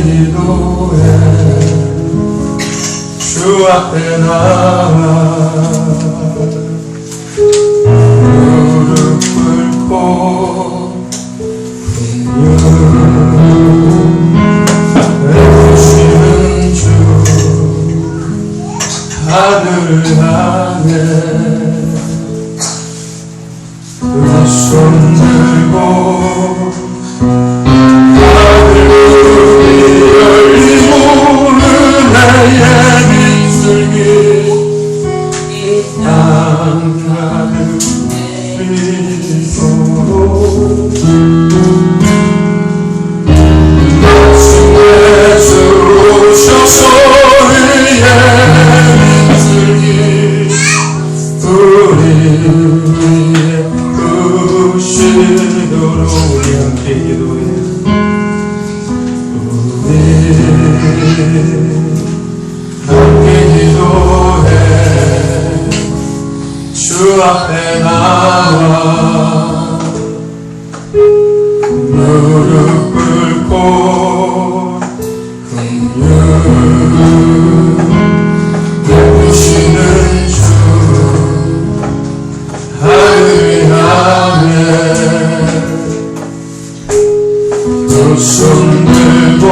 기도해 주 앞에 나와 무릎 꿇고 베푸시는 주 하늘을 향해 두 손 들고 하늘문이 열리고 은혜의 빛을 이 땅 가득 비도록 예수 오셔서 의의 빛을 우리 위에 부시도록 우리 함께 기도해 우리 함께 기도해 주 앞에 나와 무릎 꿇고 긍휼 베푸시는 주 하늘 향해 두 손 들고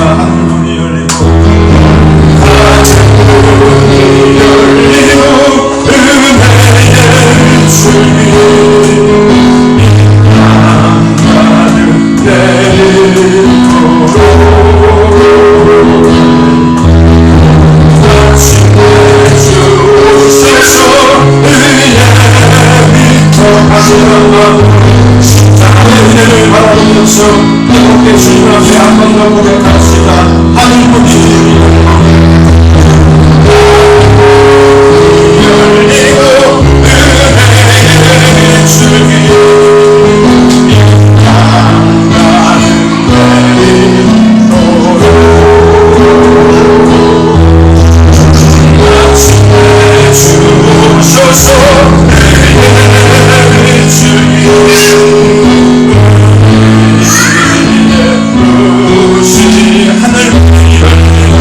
하늘문이 열리고 은혜의 빛을 이 땅 가득 내리도록 말씀해 주셔서 의의 빛을 하늘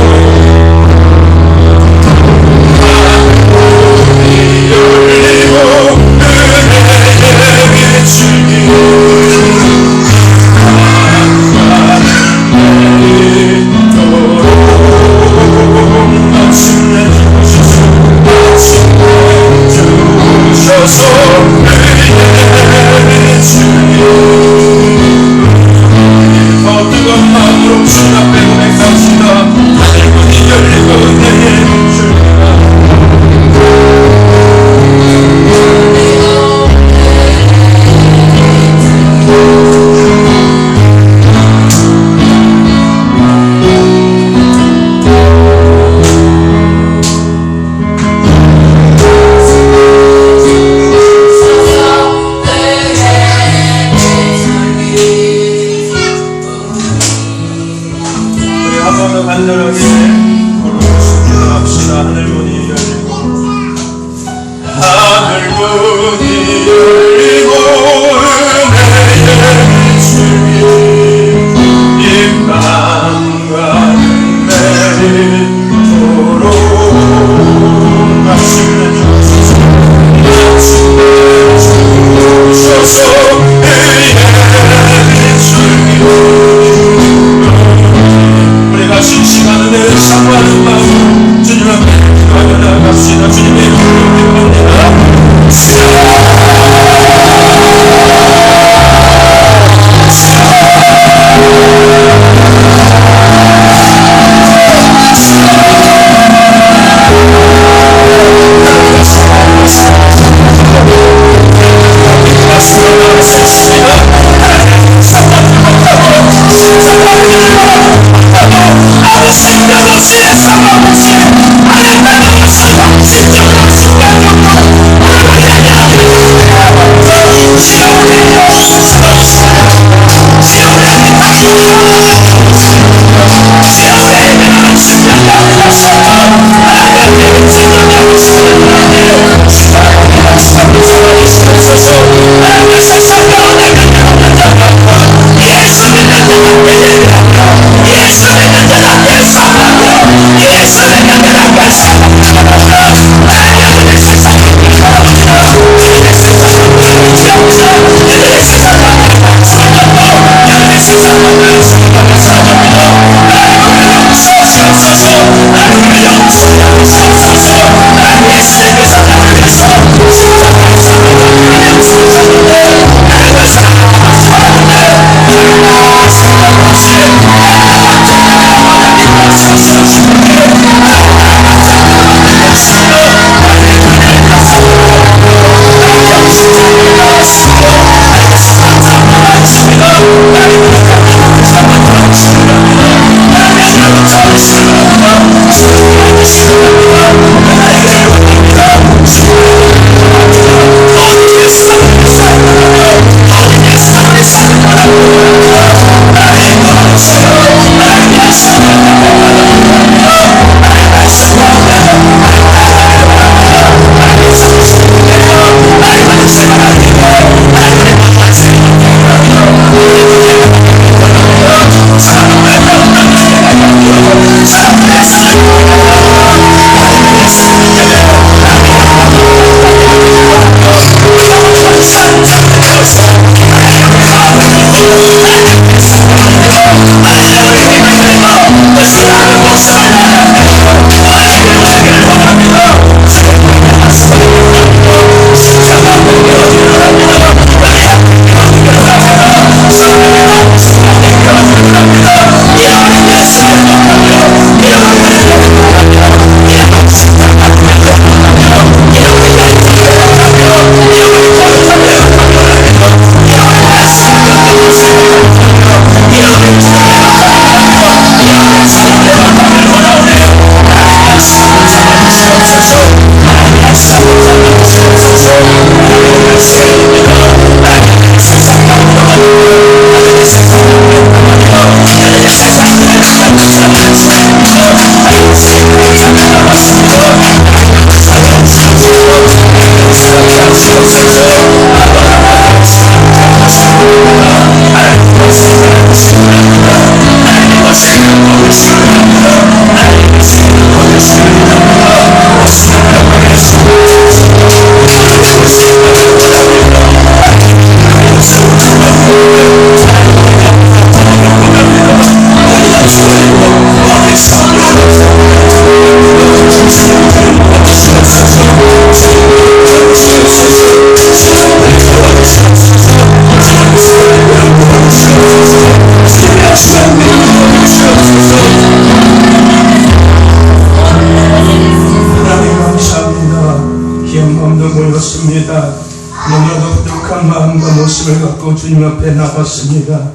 너무나도 부족한 마음과 모습을 갖고 주님 앞에 나왔습니다.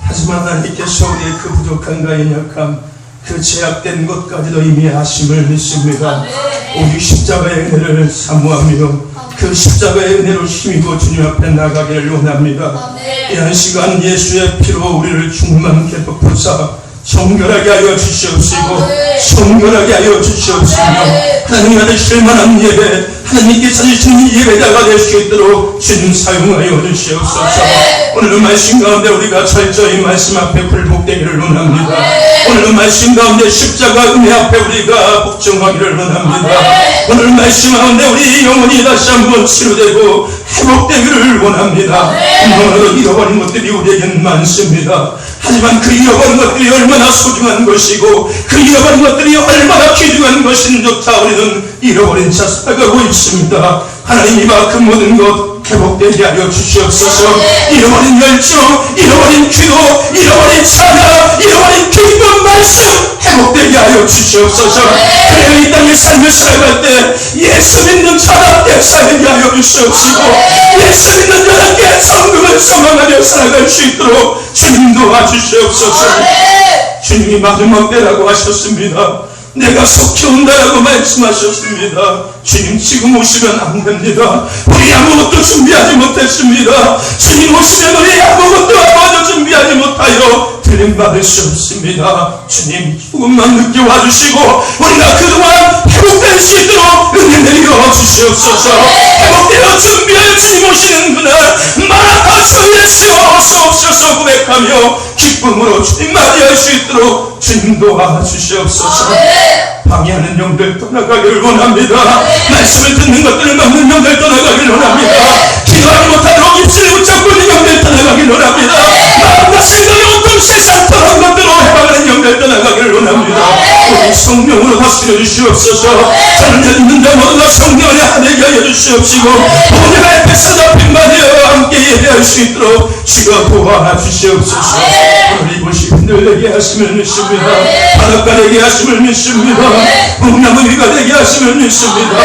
하지만 하나님께서 우리의 그 부족함과 연약함, 그 제약된 것까지도 이미 아심을 믿습니다. 오직 십자가의 은혜를 사모하며 그 십자가의 은혜로 힘입어 주님 앞에 나가기를 원합니다. 이 한 시간 예수의 피로 우리를 충만케 덮으사 정결하게 하여 주시옵시고 성결하게 하여 주시옵시며 하나님 받으실 만한 예배, 하나님께서 주시는 예배자가 될 수 있도록 주님 사용하여 주시옵소서. 오늘 말씀 가운데 우리가 철저히 말씀 앞에 굴복되기를 원합니다. 오늘 말씀 가운데 십자가 은혜 앞에 우리가 복종하기를 원합니다. 오늘 말씀 가운데 우리 영혼이 다시 한번 치료되고 회복되기를 원합니다. 너무나도 잃어버린 것들이 우리에겐 많습니다. 하지만 그 잃어버린 것들이 얼마나 소중한 것이고 그 잃어버린 것들이 얼마나 귀중한 것인조차 우리는 잃어버린 채 살아가고 있습니다. 하나님 이와 그 모든 것 회복되게 하여 주시옵소서. 잃어버린 열정, 잃어버린 기도, 잃어버린 찬양, 잃어버린 기쁜 말씀 회복되게 하여 주시옵소서. 그래야 이 땅의 삶을 살아갈 때 예수 믿는 자답게 살게 하여 주시옵시고 예수 믿는 자답게 성금을 소망하며 살아갈 수 있도록 주님 도와주시옵소서. 주님이 마지막 때라고 하셨습니다. 내가 속히 온다라고 말씀하셨습니다. 주님 지금 오시면 안 됩니다. 우리 아무것도 준비하지 못했습니다. 주님 오시면 우리 아무것도 아마도 준비하지 못하여 들림받을 수 없습니다. 주님 조금만 늦게 와주시고 우리가 그동안 회복될 수 있도록 은혜 내려 주시옵소서. 회복되어 준비할 주님 오시는 그날 마라나타 예수 어서 오셔서 고백하며 기쁨으로 주님 맞이할 수 있도록 주님 도와주시옵소서. 방해하는 영들 떠나가기를 원합니다. 말씀을 듣는 것들을 막는 영들 떠나가기를 원합니다. 기도하지 못하도록 입술을 붙잡고 있는 영들 떠나가기를 원합니다. 마음과 생각이 온통 세상 떠난 것들로 해방하는 영들 떠나가기를 원합니다. 우리 성령으로 다스려 주시옵소서. 저는 있는 자 모두가 성령의 하늘게 하여 주시옵시고 오늘 앞에서 잡힌 바되어 함께 예배할 수 있도록 주여 도와주시옵소서. 오늘 이곳이 흔들리게 하심을 믿습니다. 바닷가 되게 하심을 믿습니다. 묵나무 위가 되게 하심을 믿습니다.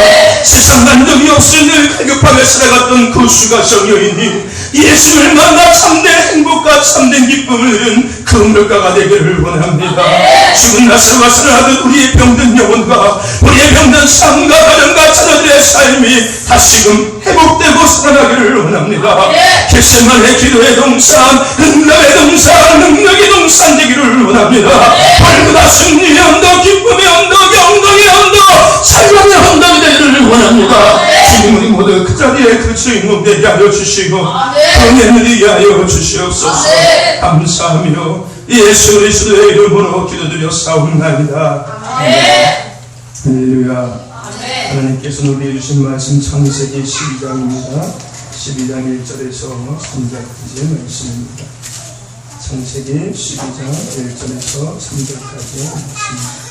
세상 만족이 없을 늘 갈급하게 살아갔던 그 수가성 여인이 예수를 만나 참된 행복과 참된 기쁨을 누린 그 물가가 되기를 원합니다. 죽은 나사로가 살아나듯 우리의 병든 영혼과 우리의 병든 삶과 가정과 자녀들의 삶이 다시금 회복되고 살아나기를 원합니다. 겟세마네 기도의 동산, 응답의 동산, 능력의 동산 되기를 원합니다. 벌보다 승리의 언덕, 기쁨의 언덕, 영광의 언덕, 살감의 언덕이 되기를 원합니다. 주님 우리 모두 그 자리에 그 주인공 되게 하여 주시고 은혜 누리게 하여 주시옵소서. 감사하며 예수 그리스도의 이름으로 기도드려 사옵나이다. 할렐루야. 하나님께서 우리에게 주신 말씀 창세기 12장입니다. 12장 1절에서 3절까지의 말씀입니다. 창세기 12장 1절에서 3절까지의 말씀입니다.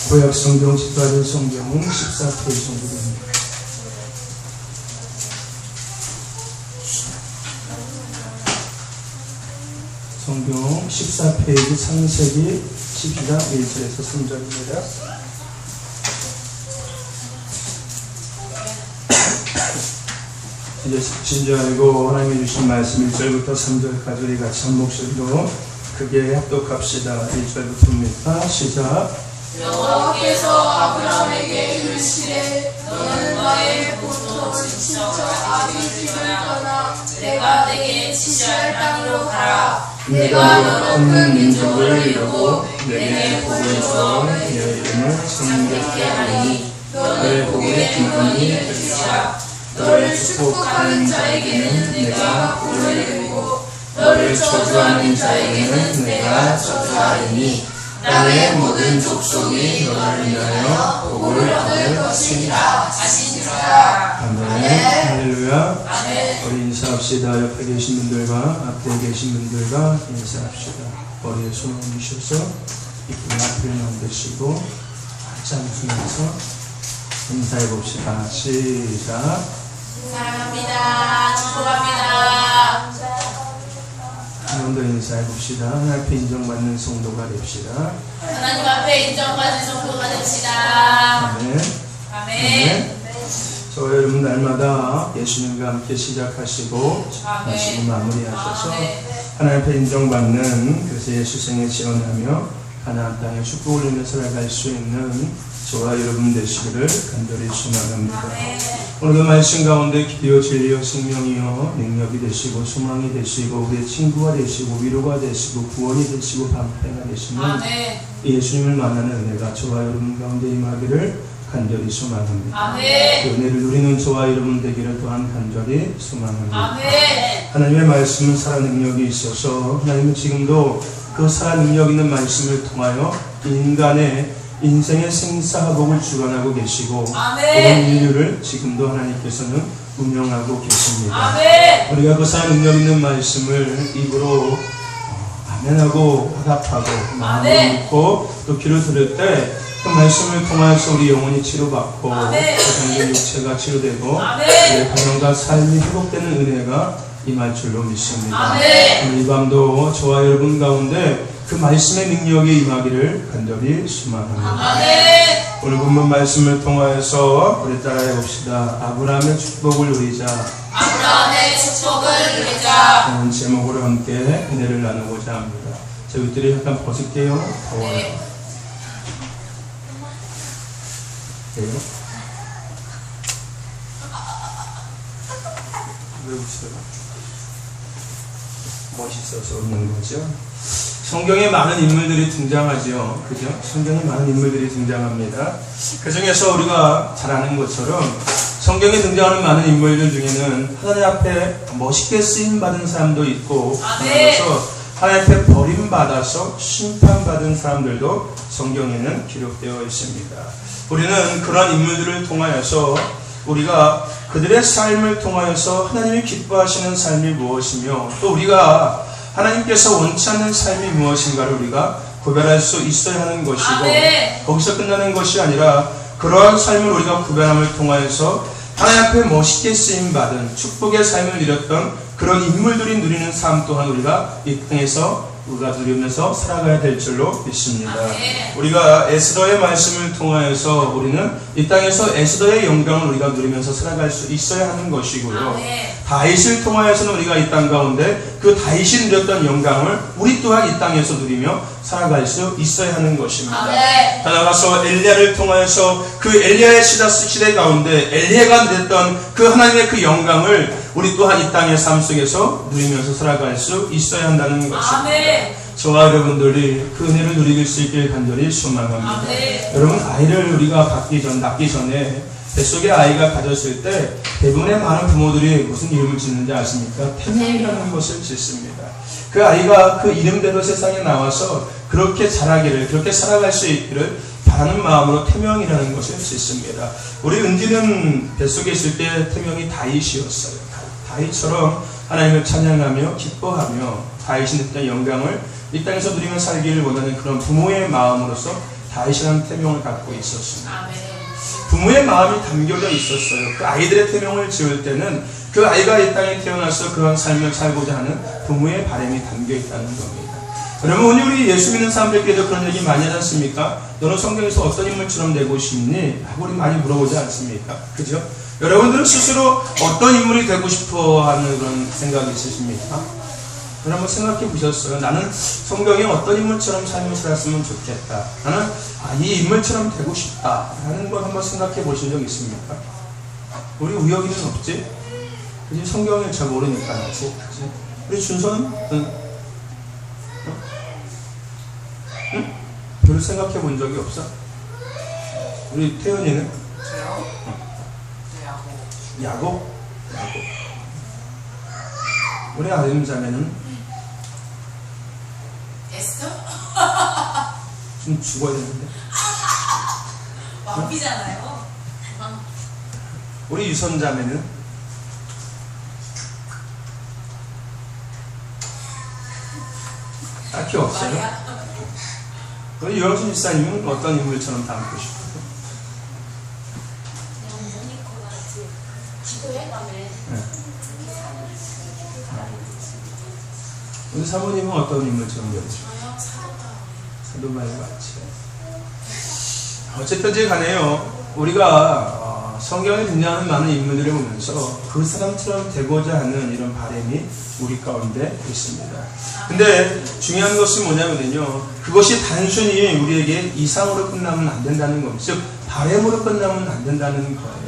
구약 성경 집가들 성경은 14페이지 정도 됩니다. 성경 14페이지 창세기 12장 1절에서 3절입니다. 이제 진지하고 하나님이 주신 말씀 1절부터 3절까지 우리 같이 한 목소리로 크게 합독합시다. 1절부터입니다. 시작. 여호와께서 아브라함에게 이르시되 너는 너의 본토 친척 아비집을 떠나 내가 내게 지시할 땅으로 가라. 내가 너로 큰 민족을 이루고 내게 복을 주어 내 이름을 정결케 하리니 너의 복의 근원이 될지라. 너를 축복하는 자에게는 내가 복을 내리고 너를 저주하는 자에게는 내가 저주하리니 땅의 모든 족속이 너를 인하여 복을 얻을 것이니라 하시니라. 아멘. 할렐루야. 우리 인사합시다. 옆에 계신 분들과 앞에 계신 분들과 인사합시다. 머리에 손을 얹으셔서 이쁜 앞을 만드시고 한참 웃으면서 인사해 봅시다. 시작. 사랑합니다. 축복합니다. 한 번 더 인사해 봅시다. 하나님 앞에 인정받는 성도가 됩시다. 하나님 앞에 인정받는 성도가 됩시다. 아멘. 아멘. 저와 여러분 날마다 예수님과 함께 시작하시고 마치고 마무리하셔서 하나님 앞에 인정받는 그래서 예수생에 지원하며 가나안 땅에 축복을 누리며 살아갈 수 있는 저와 여러분 되시기를 간절히 소망합니다. 오늘도 말씀 가운데 길이요 진리요 생명이요 능력이 되시고 소망이 되시고 우리의 친구가 되시고 위로가 되시고 구원이 되시고 방패가 되시는 예수님을 만나는 은혜가 저와 여러분 가운데 임하기를 간절히 소망합니다. 아멘. 그 은혜를 누리는 저와 여러분 되기를 또한 간절히 소망합니다. 아멘. 하나님의 말씀은 살아 능력이 있어서 하나님은 지금도 그 살아 능력 있는 말씀을 통하여 인간의 인생의 생사복을 주관하고 계시고 온 인류를 지금도 하나님께서는 운영하고 계십니다. 아멘. 우리가 그 살아 능력 있는 말씀을 입으로 아멘하고 화답하고 마음으로 믿고 또 귀로 들을 때 그 말씀을 통해서 우리 영혼이 치료받고 가정의 육체가 치료되고 우리의 가정과 삶이 회복되는 은혜가 임할 줄로 믿습니다. 오늘 이 밤도 저와 여러분 가운데 그 말씀의 능력이 임하기를 간절히 소망합니다. 오늘 본문 말씀을 통하여서 우리 따라해 봅시다. 아브라함의 축복을 누리자. 아브라함의 축복을 누리자. 라는 제목으로 함께 은혜를 나누고자 합니다. 저 옷들이 약간 벗을게요. 더워요. 네. 그래요? 왜 웃어요? 멋있어서 웃는 거죠. 성경에 많은 인물들이 등장하죠. 그죠? 성경에 많은 인물들이 등장합니다. 그 중에서 우리가 잘 아는 것처럼 성경에 등장하는 많은 인물들 중에는 하나님 앞에 멋있게 쓰임받은 사람도 있고, 그래서 하나님 앞에 버림받아서 심판받은 사람들도 성경에는 기록되어 있습니다. 우리는 그러한 인물들을 통하여서 우리가 그들의 삶을 통하여서 하나님이 기뻐하시는 삶이 무엇이며 또 우리가 하나님께서 원치 않는 삶이 무엇인가를 우리가 구별할 수 있어야 하는 것이고, 거기서 끝나는 것이 아니라 그러한 삶을 우리가 구별함을 통하여서 하나님 앞에 멋있게 쓰임받은 축복의 삶을 누렸던 그런 인물들이 누리는 삶 또한 우리가 이 땅에서 우리가 누리면서 살아가야 될 줄로 믿습니다. 우리가 에스더의 말씀을 통하여서 우리는 이 땅에서 에스더의 영광을 우리가 누리면서 살아갈 수 있어야 하는 것이고요. 다윗을 통하여서는 우리가 이 땅 가운데 그 다윗이 누렸던 영광을 우리 또한 이 땅에서 누리며 살아갈 수 있어야 하는 것입니다. 더 나아가서 엘리야를 통하여서 그 엘리야의 시대 가운데 엘리야가 누렸던 그 하나님의 그 영광을 우리 또한 이 땅의 삶 속에서 누리면서 살아갈 수 있어야 한다는 것입니다. 저와 여러분들이 그 은혜를 누릴 수 있길 간절히 소망합니다. 여러분, 아이를 우리가 낳기 전에 뱃속에 아이가 가졌을 때 대부분의 많은 부모들이 무슨 이름을 짓는지 아십니까? 태명이라는 것을 짓습니다. 그 아이가 그 이름대로 세상에 나와서 그렇게 자라기를, 그렇게 살아갈 수 있기를 바라는 마음으로 태명이라는 것을 짓습니다. 우리 은지는 뱃속에 있을 때 태명이 다윗이었어요. 다윗처럼 하나님을 찬양하며 기뻐하며 다윗이 누렸던 영광을 이 땅에서 누리며 살기를 원하는 그런 부모의 마음으로서 다윗이라는 태명을 갖고 있었습니다. 부모의 마음이 담겨져 있었어요. 그 아이들의 태명을 지을 때는 그 아이가 이 땅에 태어나서 그런 삶을 살고자 하는 부모의 바람이 담겨 있다는 겁니다. 여러분, 오늘 우리 예수 믿는 사람들끼리도 그런 얘기 많이 하지 않습니까? 너는 성경에서 어떤 인물처럼 되고 싶니? 하고 우리 많이 물어보지 않습니까? 그죠? 여러분들은 스스로 어떤 인물이 되고 싶어 하는 그런 생각이 있으십니까? 여러분 한번 생각해 보셨어요? 나는 성경에 어떤 인물처럼 삶을 살았으면 좋겠다. 나는 이 인물처럼 되고 싶다. 라는 걸 한번 생각해 보신 적 있습니까? 우리 우혁이는 없지? 그지? 성경을 잘 모르니까 없지? 그지? 우리 준서는? 응? 응? 별로 생각해 본 적이 없어? 우리 태연이는? 저요? 야곱? 우리 아들 자매는? 에스터? 좀 죽어야 되는데. 왕비잖아요. 우리 유선 자매는? 딱히 없어요. 우리 유영순 집사님은 어떤 인물처럼 닮고 싶어요? 우리 사모님은 어떤 인물처럼 되고 싶어요? 사도바이 같이. 어쨌든지 간에요. 우리가 성경에 등장하는 많은 인물들을 보면서 그 사람처럼 되고자 하는 이런 바람이 우리 가운데 있습니다. 근데 중요한 것은 뭐냐면요, 그것이 단순히 우리에게 이상으로 끝나면 안 된다는 것, 즉 바람으로 끝나면 안 된다는 거예요.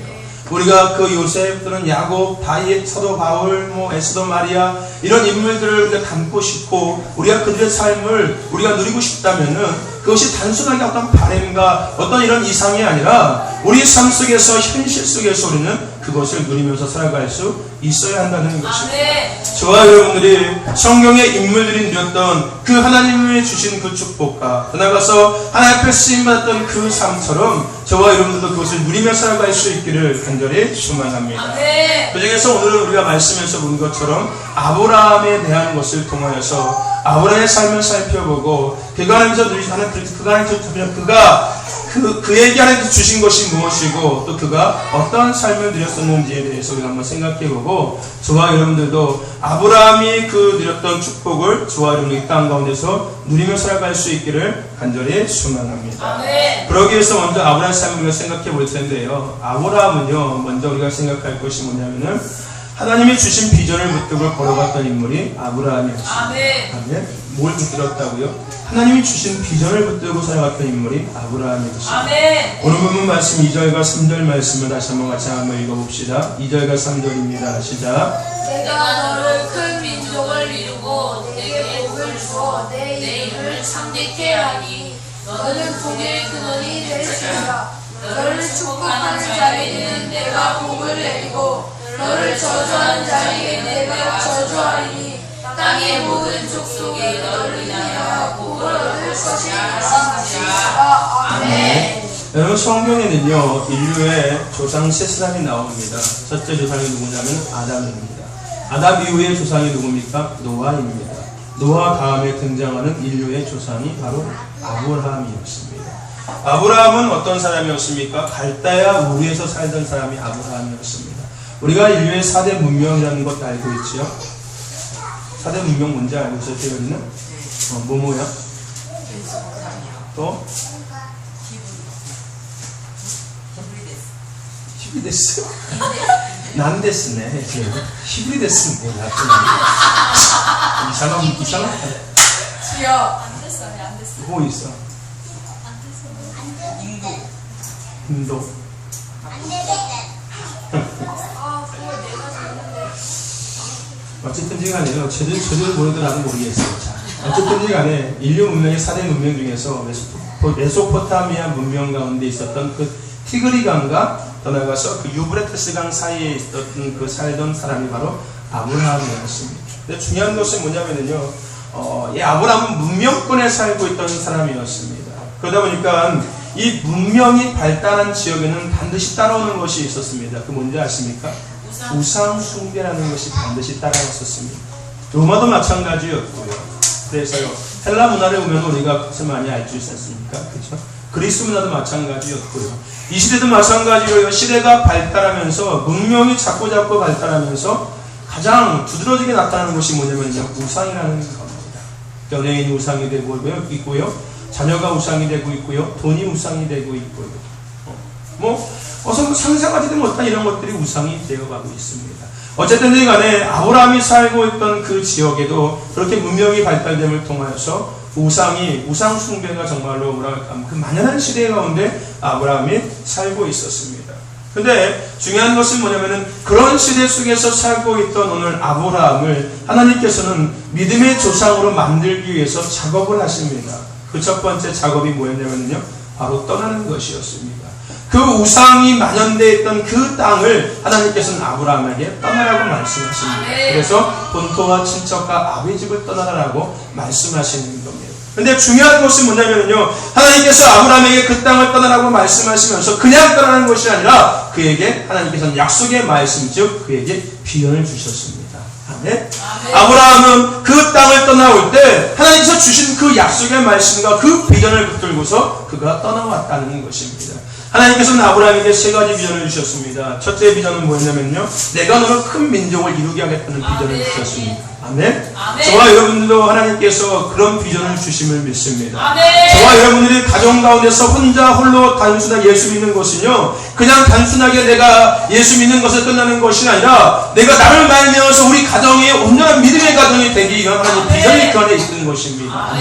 우리가 그 요셉 또는 야곱, 다윗, 사도 바울, 에스더, 마리아 이런 인물들을 우리가 닮고 싶고 우리가 그들의 삶을 우리가 누리고 싶다면은 그것이 단순하게 어떤 바램과 어떤 이런 이상이 아니라 우리 삶 속에서 현실 속에서 우리는 그것을 누리면서 살아갈 수 있어야 한다는 것입니다. 저와 여러분들이 성경의 인물들이 누렸던 그 하나님이 주신 그 축복과 더 나아가서 하나님 앞에 쓰임받았던 그 삶처럼 저와 여러분들도 그것을 누리며 살아갈 수 있기를 간절히 소망합니다. 그 중에서 오늘은 우리가 말씀에서 본 것처럼 아브라함에 대한 것을 통하여서 아브라함의 삶을 살펴보고 그가 하나님께서 누리시는 그에게 하나님께서 주신 것이 무엇이고 또 그가 어떠한 삶을 누렸었는지에 대해서 우리가 한번 생각해보고 저와 여러분들도 아브라함이 그 누렸던 축복을 저와 여러분들 이 땅 가운데서 누리며 살아갈 수 있기를 간절히 소망합니다. 그러기 위해서 먼저 아브라함의 삶을 우리가 생각해 볼 텐데요. 아브라함은요, 먼저 우리가 생각할 것이 뭐냐면은 하나님이 주신 비전을 붙들고 걸어갔던 인물이 아브라함이었습니다. 아멘. 아멘. 뭘 붙들었다고요? 하나님이 주신 비전을 붙들고 살아갔던 인물이 아브라함이었습니다. 아멘. 오늘 본문 말씀 2절과 3절 말씀을 다시 한번 같이 한번 읽어봅시다. 2절과 3절입니다. 시작. 내가 너를 큰 민족을 이루고 내게 복을 주어 내 이름을 창대케 하니 너는 복의 근원이 될 것이라. 너를 축복하는 자에게는 내가 복을 내리고 너를 저주하는 자에게 내가 저주하리니 땅의 모든 족속이 너를 인하여 복을 얻을 것이라. 아멘. 여러분 성경에는요 인류의 조상 세 사람이 나옵니다. 첫째 조상이 누구냐면 아담입니다. 아담 이후의 조상이 누굽니까? 노아입니다. 노아 다음에 등장하는 인류의 조상이 바로 아브라함이었습니다. 아브라함은 어떤 사람이었습니까? 갈대아 우르에서 살던 사람이 아브라함이었습니다. 우리가 인류의 4대 문명이라는 것도 알고 있지요. 4대 문명 뭔지 알고 있어요? 우리는? 뭐야? 또? 히브리데스? 난데스네. 히브리데스는 뭐야? 이상한 주여. 안 됐어요. 안 됐어요. 뭐 있어? 인도. 어쨌든지 간에요. 제대로 모르도 나도 모르겠어요. 자, 어쨌든지 간에 인류 문명의 4대 문명 중에서 메소포타미아 문명 가운데 있었던 그 티그리 강과 더 나아가서 그 유브레테스 강 사이에 있었던 그 살던 사람이 바로 아브라함이었습니다. 근데 중요한 것은 뭐냐면요, 이 아브라함은 문명권에 살고 있던 사람이었습니다. 그러다 보니까 이 문명이 발달한 지역에는 반드시 따라오는 것이 있었습니다. 그 뭔지 아십니까? 우상 숭배라는 것이 반드시 따라왔었습니다. 로마도 마찬가지였고요. 그래서요, 헬라 문화를 보면 우리가 그것을 많이 알 수 있었습니까? 그렇죠? 그리스 문화도 마찬가지였고요. 이 시대도 마찬가지로 시대가 발달하면서 문명이 자꾸 발달하면서 가장 두드러지게 나타나는 것이 뭐냐면요, 우상이라는 겁니다. 연예인이 우상이 되고 있고요, 자녀가 우상이 되고 있고요, 돈이 우상이 되고 있고요. 상상하지도 못한 이런 것들이 우상이 되어가고 있습니다. 어쨌든 간에 아브라함이 살고 있던 그 지역에도 그렇게 문명이 발달됨을 통하여서 우상 숭배가 정말로 그 만연한 시대 가운데 아브라함이 살고 있었습니다. 근데 중요한 것은 뭐냐면은 그런 시대 속에서 살고 있던 오늘 아브라함을 하나님께서는 믿음의 조상으로 만들기 위해서 작업을 하십니다. 그 첫 번째 작업이 뭐였냐면요, 바로 떠나는 것이었습니다. 그 우상이 만연되어 있던 그 땅을 하나님께서는 아브라함에게 떠나라고 말씀하십니다. 그래서 본토와 친척과 아비 집을 떠나라고 말씀하시는 겁니다. 근데 중요한 것은 뭐냐면요, 하나님께서 아브라함에게 그 땅을 떠나라고 말씀하시면서 그냥 떠나는 것이 아니라 그에게 하나님께서는 약속의 말씀, 즉 그에게 비전을 주셨습니다. 아멘. 아브라함은 그 땅을 떠나올 때 하나님께서 주신 그 약속의 말씀과 그 비전을 붙들고서 그가 떠나왔다는 것입니다. 하나님께서는 아브라함에게 세 가지 비전을 주셨습니다. 첫째 비전은 뭐였냐면요, 내가 너를 큰 민족을 이루게 하겠다는 비전을 주셨습니다. 아멘. 저와 여러분들도 하나님께서 그런 비전을 주심을 믿습니다. 아멘. 저와 여러분들이 가정 가운데서 홀로 단순하게 예수 믿는 것은요, 그냥 단순하게 내가 예수 믿는 것에 끝나는 것이 아니라 내가 나를 말미암아서 우리 가정이 온전한 믿음의 가정이 되기 위한 하나님 비전이 그 안에 있는 것입니다.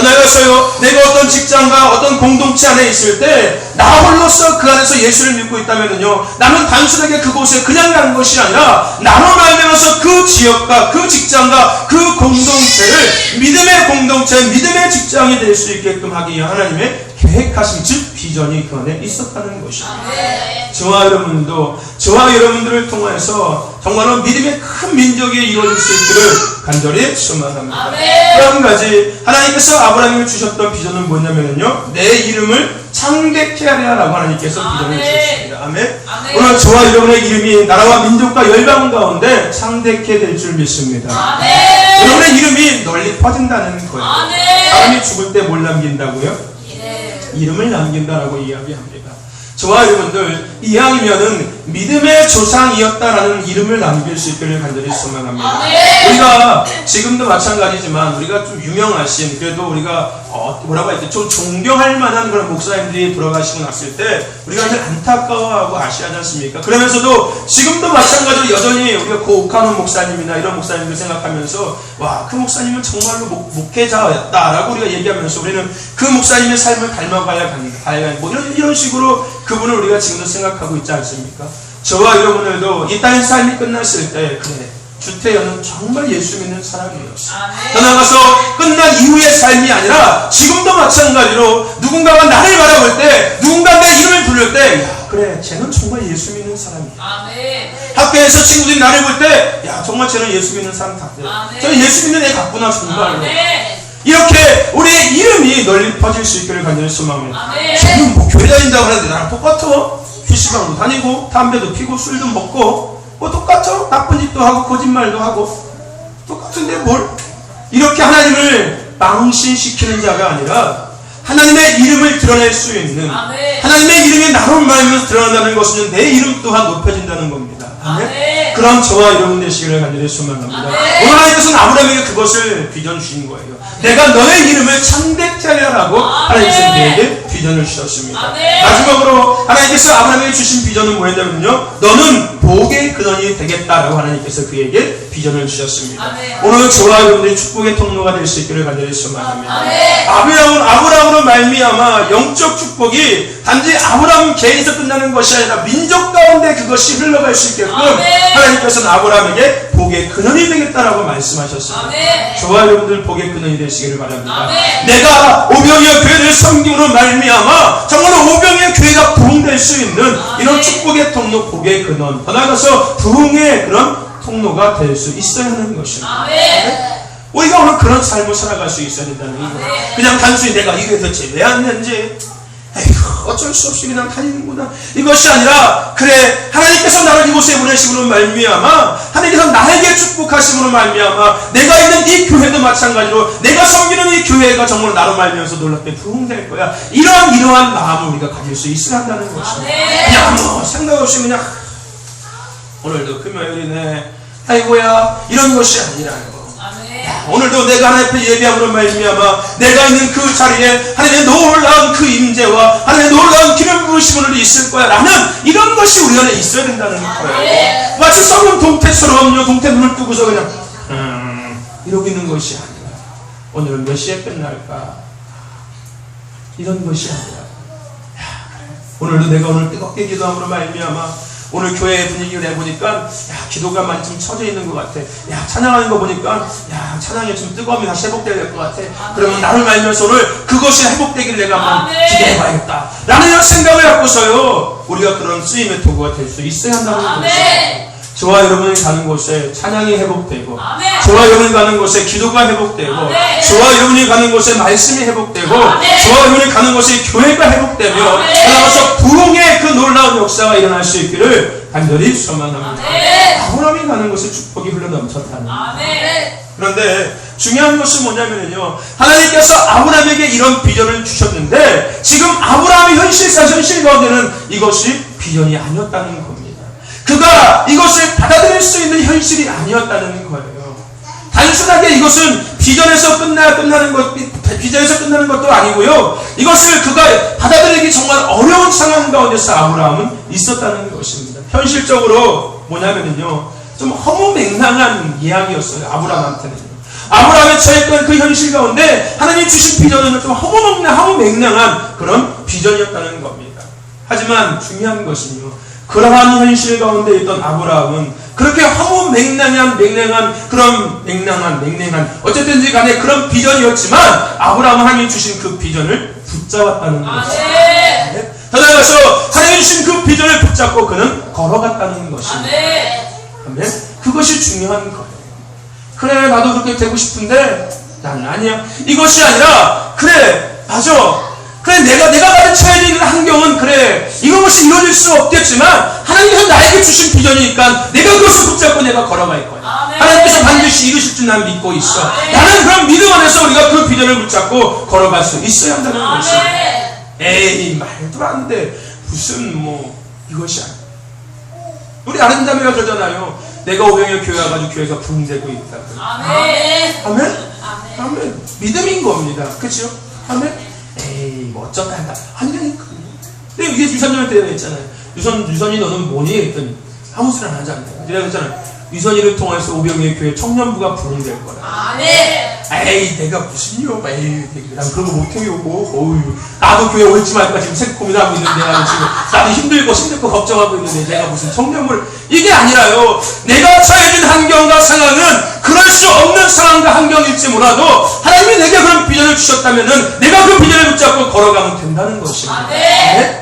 나가서요, 내가 어떤 직장과 어떤 공동체 안에 있을 때 나 홀로서 그 안에서 예수를 믿고 있다면요, 나는 단순하게 그곳에 그냥 간 것이 아니라 나로 말미암아서 그 지역과 그 직장과 그 공동체를 믿음의 공동체, 믿음의 직장이 될 수 있게끔 하기 위한 하나님의 계획하신, 즉 비전이 그 안에 있었다는 것입니다. 저와 여러분들을 통해서 정말로 믿음의 큰 민족이 이루어질 수 있기를 간절히 소망합니다. 또 한 가지, 하나님께서 아브라함에게 주셨던 비전은 뭐냐면요, 내 이름을 창대케 하리라고 하나님께서 비전을 주셨습니다. 아멘. 오늘 저와 여러분의 이름이 나라와 민족과 열방 가운데 창대케 될 줄 믿습니다. 여러분의 이름이 널리 퍼진다는 거예요. 사람이 죽을 때 뭘 남긴다고요? 이름을 남긴다라고 이야기합니다. 저와 여러분들 이왕이면은 믿음의 조상이었다라는 이름을 남길 수 있기를 간절히 소망합니다. 아멘. 우리가 지금도 마찬가지지만 우리가 좀 유명하신, 그래도 우리가 뭐라고 할때 좀 존경할 만한 그런 목사님들이 돌아가시고 났을 때 우리가 이제 안타까워하고 아쉬워하지 않습니까? 그러면서도 지금도 마찬가지로 여전히 우리가 고옥하는 목사님이나 이런 목사님들 생각하면서 와, 그 목사님은 정말로 목회자였다라고 우리가 얘기하면서 우리는 그 목사님의 삶을 닮아가야 한다. 뭐 이런 식으로 그분을 우리가 지금도 생각하고 있지 않습니까? 저와 여러분들도 이 땅의 삶이 끝났을 때 그래, 주태현은 정말 예수 믿는 사람이었어. 더 나아가서 끝난 이후의 삶이 아니라 지금도 마찬가지로 누군가가 나를 바라볼 때, 누군가 내 이름을 부를 때, 야, 그래, 쟤는 정말 예수 믿는 사람이야. 아멘. 학교에서 친구들이 나를 볼 때, 야, 정말 쟤는 예수 믿는 사람 같아. 저는 예수 믿는 애 같구나, 정말로. 아멘. 이렇게 우리의 이름이 널리 퍼질 수 있기를 간절히 소망합니다. 아멘. 쟤는 뭐 교회 다닌다고 하는데 나랑 똑같아. PC방도 다니고, 담배도 피고, 술도 먹고, 뭐 똑같아. 나쁜 짓도 하고, 거짓말도 하고. 똑같은데 뭘? 이렇게 하나님을 망신시키는 자가 아니라, 하나님의 이름을 드러낼 수 있는, 아멘. 하나님의 이름이 나로 말하면서 드러난다는 것은 내 이름 또한 높여진다는 겁니다. 아멘. 그런 저와 여러분 되시기를 간절히 소망합니다. 아멘. 오늘 하나님께서는 아브라함에게 그것을 비전 주신 거예요. 내가 너의 이름을 창대케 하려고 하나님께서 그에게 비전을 주셨습니다. 아멘. 마지막으로 하나님께서 아브라함에게 주신 비전은 뭐였냐면요, 너는 복의 근원이 되겠다라고 하나님께서 그에게 비전을 주셨습니다. 아멘. 오늘 저와 여러분들이 축복의 통로가 될 수 있기를 간절히 소망합니다. 아멘. 아브라함으로 말미암아 영적 축복이 단지 아브라함 개인에서 끝나는 것이 아니라 민족 가운데 그것이 흘러갈 수 있게끔 아멘. 하나님께서는 아브라함에게 복의 근원이 되겠다라고 말씀하셨습니다. 아멘. 저와 여러분들 복의 근원이 되시기를 바랍니다. 아멘. 내가 오병이어 교회를 섬김으로 말미암아 정말로 오병이어 교회가 부흥될 수 있는 이런 축복의 통로, 복의 근원, 더 나아가서 부흥의 그런 통로가 될 수 있어야 하는 것입니다. 아멘. 우리가 오늘 그런 삶을 살아갈 수 있어야 된다는 거예요. 아멘. 그냥 단순히 내가 이 교회에서 제외했는지, 에휴, 어쩔 수 없이 그냥 다니는구나, 이것이 아니라, 그래, 하나님께서 나를 이곳에 보내심으로 말미암아, 하나님께서 나에게 축복하심으로 말미암아, 내가 있는 이 교회도 마찬가지로 내가 섬기는 이 교회가 정말 나로 말미암아서 놀랍게 부흥될 거야. 이러한 마음을 우리가 가질 수 있어야 한다는 것입니다. 아멘. 그냥 뭐 생각 없이 그냥 오늘도 금요일이네, 아이고야, 이런 것이 아니라요. 아멘. 오늘도 내가 하나님 앞에 예배함으로 말미암아 내가 있는 그 자리에 하나님의 놀라운 그 임재와 하나님의 놀라운 기름 부으심으로 있을 거야 라는 이런 것이 우리 안에 있어야 된다는 거예요. 마치 썩은 동태처럼요, 동태 눈을 뜨고서 그냥 이러고 있는 것이 아니라 오늘은 몇 시에 끝날까, 이런 것이 아니라, 오늘도 내가 오늘 뜨겁게 기도함으로 말미암아 오늘 교회 분위기를 해보니까, 야, 기도가 많이 좀 처져 있는 것 같아. 야, 찬양하는 거 보니까, 야, 찬양이 좀 뜨거움이 다시 회복돼야 될 것 같아. 그러면 나를 말면서 오늘 그것이 회복되길 내가 한번 기대해봐야겠다 라는 이런 생각을 갖고서요, 우리가 그런 쓰임의 도구가 될 수 있어야 한다는 거죠. 저와 여러분이 가는 곳에 찬양이 회복되고, 아멘. 저와 여러분이 가는 곳에 기도가 회복되고, 아멘. 저와 여러분이 가는 곳에 말씀이 회복되고, 아멘. 저와 여러분이 가는 곳에 교회가 회복되며, 아멘. 따라서 부흥의 그 놀라운 역사가 일어날 수 있기를 간절히 소망합니다. 아멘. 아브라함이 가는 곳에 축복이 흘러넘쳤다는 거예요. 아멘. 그런데 중요한 것은 뭐냐면요, 하나님께서 아브라함에게 이런 비전을 주셨는데 지금 아브라함의 현실 가운데는 이것이 비전이 아니었다는 겁니다. 그가 이것을 받아들일 수 있는 현실이 아니었다는 거예요. 단순하게 이것은 비전에서 끝나는 것도 아니고요, 이것을 그가 받아들이기 정말 어려운 상황 가운데서 아브라함은 있었다는 것입니다. 현실적으로 뭐냐면요, 좀 허무맹랑한 이야기였어요. 아브라함한테는. 아브라함이 처했던 그 현실 가운데 하나님 주신 비전은 좀 허무맹랑한 그런 비전이었다는 겁니다. 하지만 중요한 것은요, 그러한 현실 가운데 있던 아브라함은 그렇게 허무맹랑한 어쨌든지 간에 그런 비전이었지만 아브라함은 하나님이 주신 그 비전을 붙잡았다는 것입니다. 더 나아가서 하나님이 주신 그 비전을 붙잡고 그는 걸어갔다는 것입니다. 아멘. 그것이 중요한 거예요. 그래, 나도 그렇게 되고 싶은데 나는 아니야, 이것이 아니라, 그래, 맞아, 그래, 내가 가는 처해 있는 환경은, 그래, 이것이 이루어질 수 없겠지만 하나님께서 나에게 주신 비전이니까 내가 그것을 붙잡고 내가 걸어갈 거야. 하나님께서 반드시 이루실 줄 난 믿고 있어. 나는 그런 믿음 안에서 우리가 그 비전을 붙잡고 걸어갈 수 있어야 한다는 것입니다. 에이, 말도 안 돼, 무슨 이것이 아니야. 우리 아름다미가 그러잖아요. 내가 오병이어 교회 와가지고 교회가 붕대고 있다고. 아멘. 아멘? 아멘. 믿음인 겁니다. 그렇죠? 아멘? 에이 뭐 어쩌다 한다. 아니라니까. 근데 이게 유선님한테 내가 했잖아요. 유선이 너는 뭐니? 했더니 아무 소리 안 하지 않나요? 내가 했잖아요. 유선이를 통해서 오병이어 교회 청년부가 부흥될 거라. 아멘. 에이 내가 무슨요? 에이 난 그런 거 못해요. 어휴 나도 교회 올지 말까 지금 생 고민하고 있는데 나도 지금 나도 힘들고 걱정하고 있는데 내가 무슨 청년부를 이게 아니라요. 내가 처해진 환경과 상황은 그럴 수 없는 상황과 환경일지 몰라도 하나님이 내게 그런 비전을 주셨다면은 내가 그 비전을 붙잡고 걸어가면 된다는 것입니다. 네?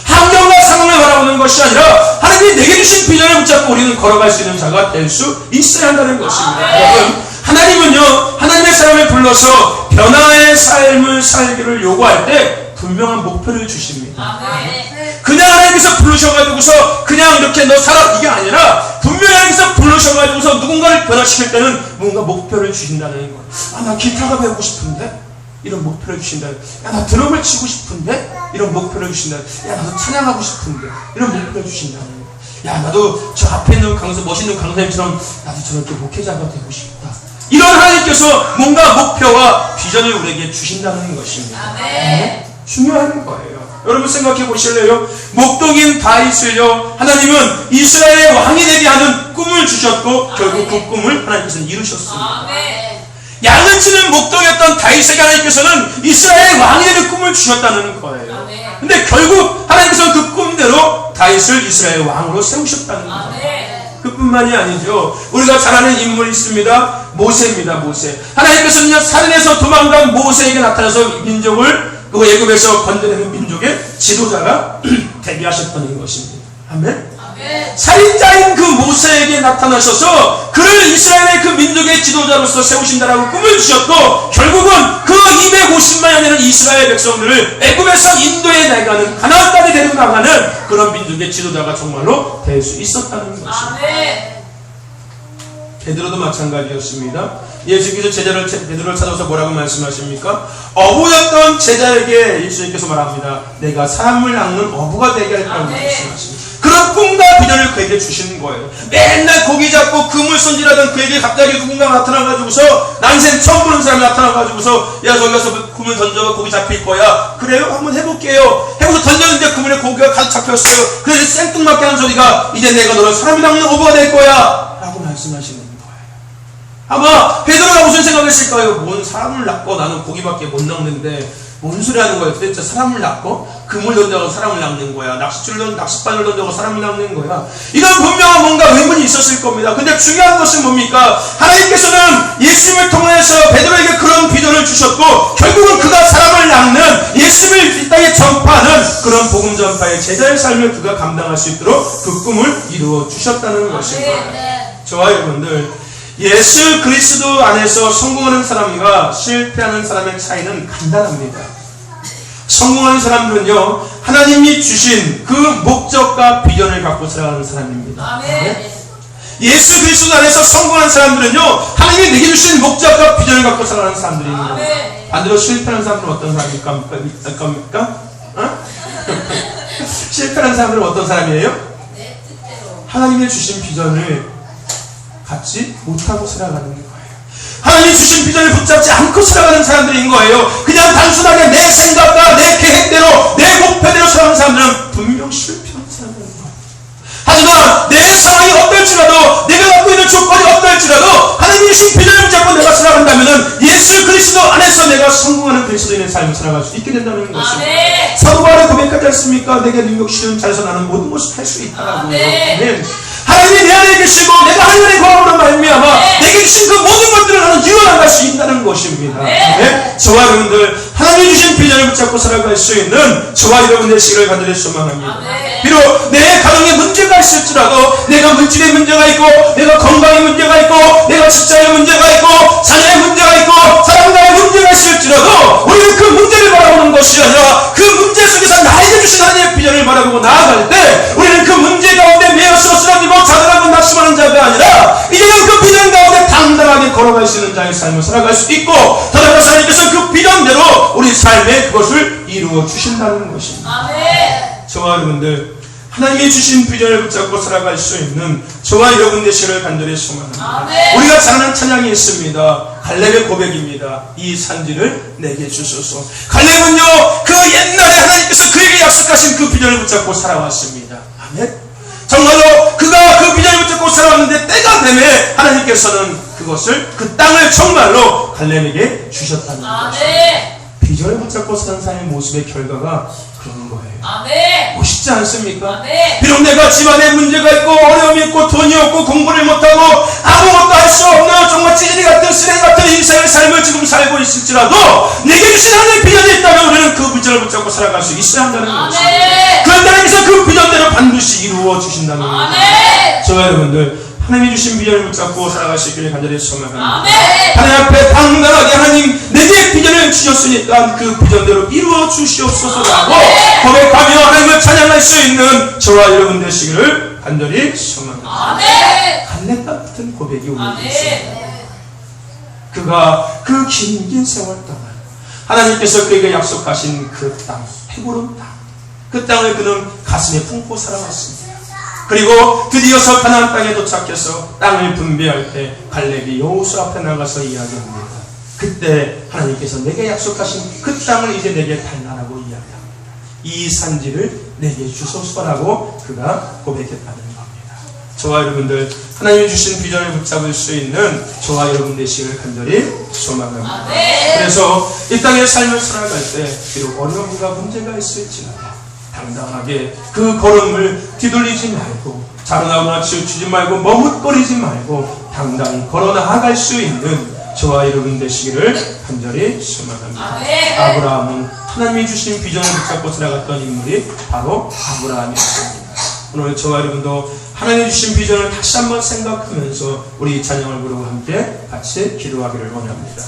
환경과 상황을 바라보는 것이 아니라 하나님이 내게 주신 비전을 붙잡고 우리는 걸어갈 수 있는 자가 될 수 있어야 한다는 것입니다. 여러분 하나님은요 하나님의 사람을 불러서 변화의 삶을 살기를 요구할 때 분명한 목표를 주십니다. 그냥 하나님께서 부르셔가지고서 그냥 이렇게 너 살아 이게 아니라 분명히 하나님께서 부르셔가지고서 누군가를 변화시킬 때는 뭔가 목표를 주신다는 거예요. 아 나 기타가 배우고 싶은데 이런 목표를 주신다. 야 나 드럼을 치고 싶은데 이런 목표를 주신다. 야 나도 찬양하고 싶은데 이런 목표를 주신다. 야 나도 저 앞에 있는 강사 멋있는 강사님처럼 나도 저렇게 목회자가 되고 싶다. 이런 하나님께서 뭔가 목표와 비전을 우리에게 주신다는 것입니다. 네? 중요한 거예요. 여러분 생각해 보실래요? 목동인 다윗을요 하나님은 이스라엘의 왕이 되게 하는 꿈을 주셨고 결국 그 꿈을 하나님께서 이루셨습니다. 양을 치는 목동이었던 다윗에게 하나님께서는 이스라엘의 왕이 되는 꿈을 주셨다는 거예요. 근데 결국 하나님께서는 그 꿈대로 다윗을 이스라엘 왕으로 세우셨다는 거예요. 그뿐만이 아니죠. 우리가 잘 아는 인물이 있습니다. 모세입니다. 모세. 하나님께서는요 살인해서 도망간 모세에게 나타나서 민족을 그 애굽에서 건져내는 민족의 지도자가 되게 하셨다는 것입니다. 아멘. 살인자인 그 모세에게 나타나셔서 그를 이스라엘의 그 민족의 지도자로서 세우신다라고 꿈을 주셨고 결국은 그 250만여 되는 이스라엘 백성들을 애굽에서 인도에 나가는 가나안까지 데리고 나가는 그런 민족의 지도자가 정말로 될 수 있었다는 것입니다. 베드로도 마찬가지였습니다. 예수께서 베드로를 찾아서 뭐라고 말씀하십니까? 어부였던 제자에게 예수님께서 말합니다. 내가 사람을 낚는 어부가 되게 할 거라고 말씀하십니다. 그런 꿈과 비전을 그에게 주시는 거예요. 맨날 고기 잡고 그물 손질하던 그에게 갑자기 누군가 나타나가지고서 난생 처음 보는 사람이 나타나가지고서 야 저기 가서 그물 던져가 고기 잡힐 거야. 그래요? 한번 해볼게요. 해보서 던졌는데 그물에 고기가 가득 잡혔어요. 그래서 생뚱맞게 하는 소리가 이제 내가 너를 사람이 낚는 어부가 될 거야 라고 말씀하시는 거예요. 아마 베드로가 무슨 생각했을까요? 뭔 사람을 낚고 나는 고기밖에 못 낚는데 뭔 소리 하는 거야? 도대체 사람을 낚고 그물 던져서 사람을 낚는 거야. 낚싯바늘 던져서 사람을 낚는 거야. 이런 분명한 뭔가 의문이 있었을 겁니다. 근데 중요한 것은 뭡니까? 하나님께서는 예수님을 통해서 베드로에게 그런 비전을 주셨고 결국은 그가 사람을 낚는 예수님을 이 땅에 전파하는 그런 복음 전파의 제자의 삶을 그가 감당할 수 있도록 그 꿈을 이루어 주셨다는 것입니다. 저와 여러분들 예수 그리스도 안에서 성공하는 사람과 실패하는 사람의 차이는 간단합니다. 성공하는 사람들은요 하나님이 주신 그 목적과 비전을 갖고 살아가는 사람입니다. 네? 예수 그리스도 안에서 성공하는 사람들은요 하나님이 내게 주신 목적과 비전을 갖고 살아가는 사람들입니다. 반대로 실패하는 사람들은 어떤 사람입니까? 어? 실패하는 사람들은 어떤 사람이에요? 하나님이 주신 비전을 갖지 못하고 살아가는 거예요. 하나님이 주신 비전을 붙잡지 않고 살아가는 사람들인 거예요. 그냥 단순하게 내 생각과 내 계획대로 내 목표대로 살아가는 사람들은 분명 실패하는 사람들인 거예요. 하지만 내 상황이 어떨지라도 내가 갖고 있는 조건이 어떨지라도 하나님이 주신 비전을 붙잡고 내가 살아간다면 예수 그리스도 안에서 내가 성공하는 그리스도인의 삶을 살아갈 수 있게 된다는 것입니다. 사도 바울이 고백하지 않습니까? 내게 능력 주시는 자에서 나는 모든 것을 할 수 있다라고요. 하나님이 내 안에 계시고 내가 하나님의 공함으로 말미암아 내게 주신 그 모든 것들을 나는 이뤄나갈 수 있다는 것입니다. 네? 저와 여러분들 하나님이 주신 비전을 붙잡고 살아갈 수 있는 저와 여러분의 시기를 간절히 소망합니다. 비록 내 가정에 문제가 있을지라도 내가 물질의 문제가 있고 내가 건강의 문제가 있고 내가 직장의 문제가 있고 자녀의 문제가 있고 사람과의 문제가 있을지라도 우리는 그 문제를 바라보는 것이 아니라 그 문제 속에서 나에게 주신 하나님의 비전을 바라보고 나아갈 때 우리는 그 문제 가운데 매여서 쓰러지고 자살하고 낙심하는 자가 아니라 이제는 그 비전 가운데 당당하게 걸어갈 수 있는 자의 삶을 살아갈 수 있고 더 나아가서 하나님께서 그 비전대로 우리 삶에 그것을 이루어 주신다는 것입니다. 저와 여러분들 하나님이 주신 비전을 붙잡고 살아갈 수 있는 저와 여러분 되시기를 간절히 소망합니다. 아멘. 우리가 잘 아는 찬양이 있습니다. 갈렙의 고백입니다. 이 산지를 내게 주소서. 갈렙은요, 그 옛날에 하나님께서 그에게 약속하신 그 비전을 붙잡고 살아왔습니다. 아멘. 정말로 그가 그 비전을 붙잡고 살아왔는데 때가 되매 하나님께서는 그것을, 그 땅을 정말로 갈렙에게 주셨다는 것입니다. 비전을 붙잡고 사는 사람의 모습의 결과가 그런 거예요. 아멘. 멋있지 않습니까? 아멘. 비록 내가 집안에 문제가 있고 어려움이 있고 돈이 없고 공부를 못하고 아무것도 할 수 없는 정말 찌질이 같은 쓰레기 같은 인생의 삶을 지금 살고 있을지라도 내게 주신 하나님의 비전이 있다면 우리는 그 비전을 붙잡고 살아갈 수 있어야 한다는 것입니다. 그런데 하나님께서 그 비전대로 반드시 이루어 주신다는 것입니다. 저와 여러분들 하나님이 주신 비전을 붙잡고 살아갈 수 있기를 간절히 소망합니다. 하나님 앞에 당당하게 하나님 내게 비전을 주셨으니까 그 비전대로 이루어 주시옵소서라고 고백하며 하나님을 찬양할 수 있는 저와 여러분 되시기를 간절히 소망합니다. 갈렙 같은 고백이 오늘 있습니다. 그가 그 긴 세월 동안 하나님께서 그에게 약속하신 그 땅, 헤브론 땅, 그 땅을 그는 가슴에 품고 살아왔습니다. 그리고 드디어서 가나안 땅에 도착해서 땅을 분배할 때 갈렙이 여호수아 앞에 나가서 이야기합니다. 그때 하나님께서 내게 약속하신 그 땅을 이제 내게 달라라고 이야기합니다. 이 산지를 내게 주소서라고 그가 고백했다는 겁니다. 저와 여러분들 하나님이 주신 비전을 붙잡을 수 있는 저와 여러분 되시기를 간절히 소망합니다. 그래서 이 땅의 삶을 살아갈 때 비록 어려움과 문제가 있을지라도 당당하게 그 걸음을 뒤돌리지 말고 자라나거나 치우치지 말고 머뭇거리지 말고 당당히 걸어 나아갈 수 있는 저와 여러분 되시기를 간절히 소망합니다. 아브라함은 하나님이 주신 비전을 붙잡고 살아갔던 인물이 바로 아브라함이었습니다. 오늘 저와 여러분도 하나님이 주신 비전을 다시 한번 생각하면서 우리 찬양을 부르고 함께 같이 기도하기를 원합니다.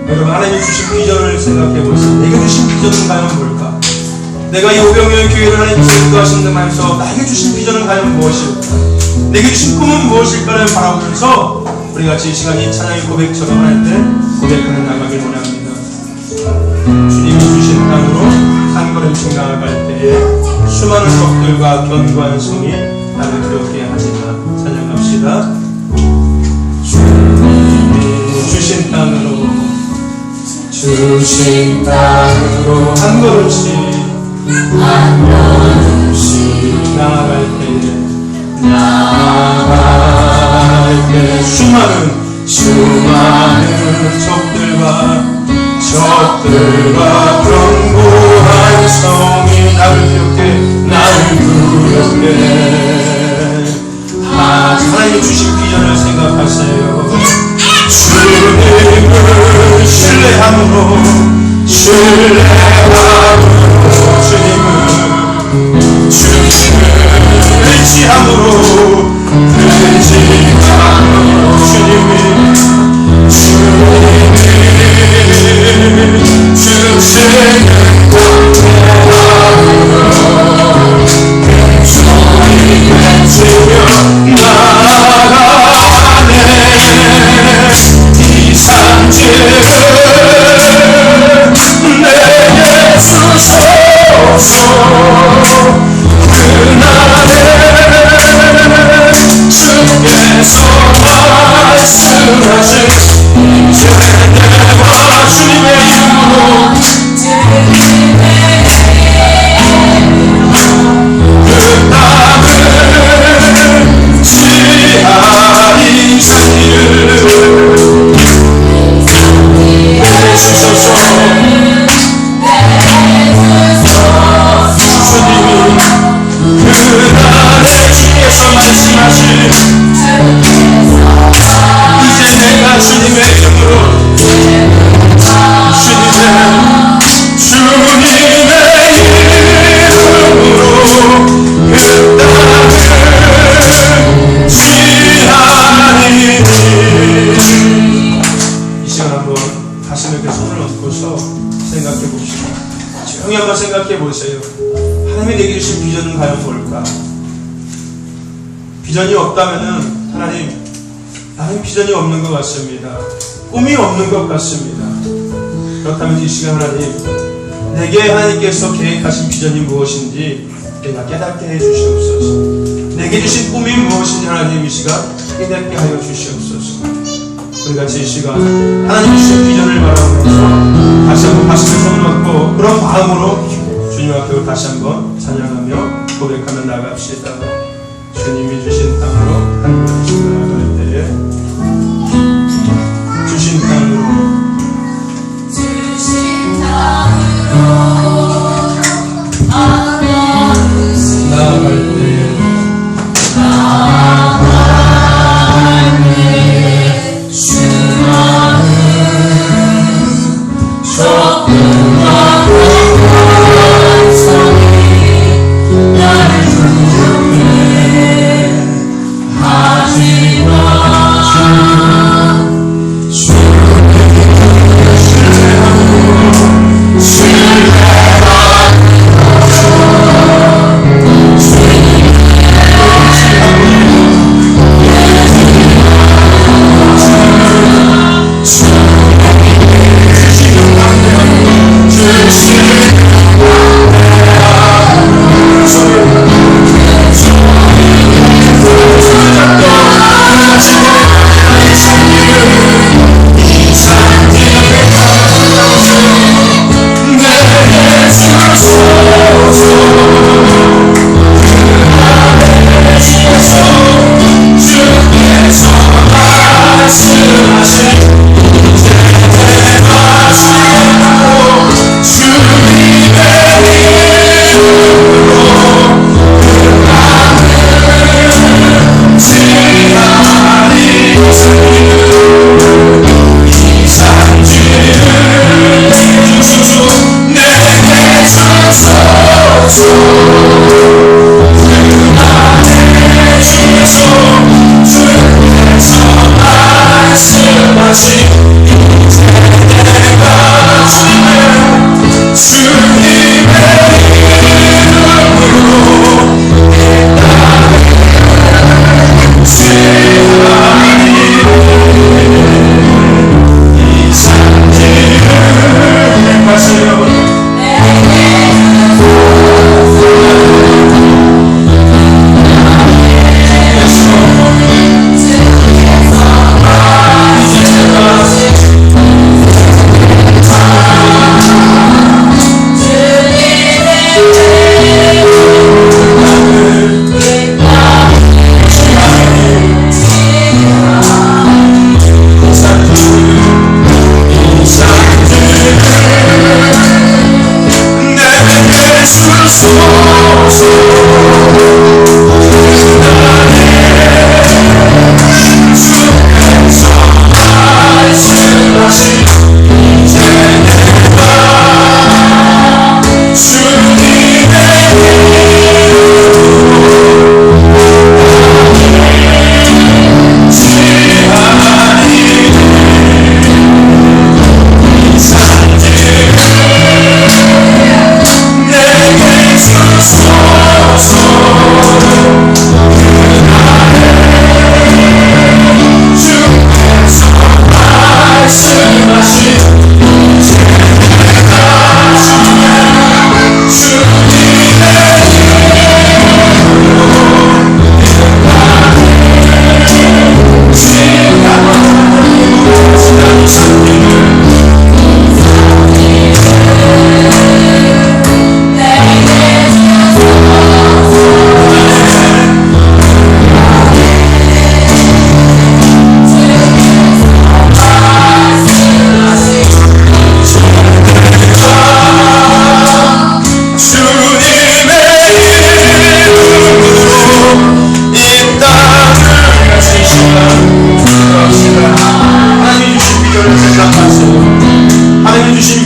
여러분 하나님이 주신 비전을 생각해보세요. 내게 주신 비전은 과연 뭘까? 내가 이 오병이어 교회를 하나님께서 인도하시는 데만서 나에게 주신 비전은 과연 무엇일까? 내게 주신 꿈은 무엇일까를 바라보면서 우리 같이 이 시간 이 찬양의 고백처럼 할 때 고백하는 나가길 원합니다. 주님이 주신 땅으로 한 걸음씩 나아갈 때에 수많은 적들과 견고한 성이 나를 두렵게 하지만 찬양합시다. 주님이 주신 땅으로 한 걸음씩 나아갈 때 수많은 적들과 견고한 성이 나를 두렵게 하나님이 주신 비전을 생각하세요. 주님을 신뢰함으로 주님을 의지함으로 생각해 보세요. 하나님이 내게 주신 비전은 과연 뭘까? 비전이 없다면은 하나님, 나는 비전이 없는 것 같습니다. 꿈이 없는 것 같습니다. 그렇다면 이 시간 하나님, 내게 하나님께서 계획하신 비전이 무엇인지 내가 깨닫게 해주시옵소서. 내게 주신 꿈이 무엇인지 하나님 이 시간 깨닫게 하여 주시옵소서. 우리 같이 이 시간 하나님 주신 비전을 바라보면서 다시 한번 가슴에 손을 얹고 그런 마음으로 주님 앞에 다시 한번 찬양하며 고백하며 나갑시다. 주님이 주신 땅으로 한 걸음씩 나아갈 때에 주신 땅으로 나아갈 때에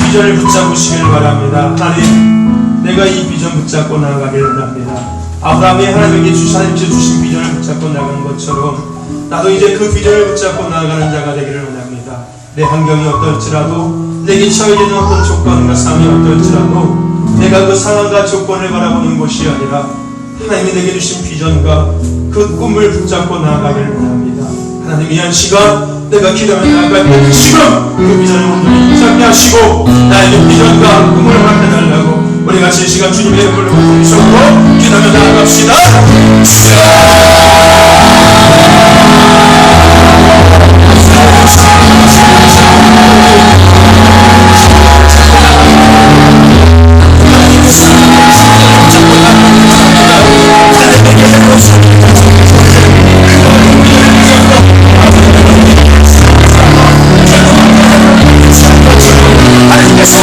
비전을 붙잡으시길 바랍니다. 하나님, 내가 이 비전 붙잡고 나아가길 원합니다. 아브라함이 하나님께 주신 비전을 붙잡고 나간 것처럼 나도 이제 그 비전을 붙잡고 나아가는 자가 되기를 원합니다. 내 환경이 어떨지라도, 내게 처해지는 어떤 조건과 상황이 어떨지라도 내가 그 상황과 조건을 바라보는 것이 아니라 하나님이 내게 주신 비전과 그 꿈을 붙잡고 나아가기를 바랍니다. 하나님, 이 한 시간 내가 기도하며 나아갈 때 지금 그 비전을 온전히 붙잡게 하시고 나에게 비전과 꿈을 허락해달라고 우리 같이 이 시간 주님의 이름으로 부르짖고 기도하며 나아갑시다. Let's go.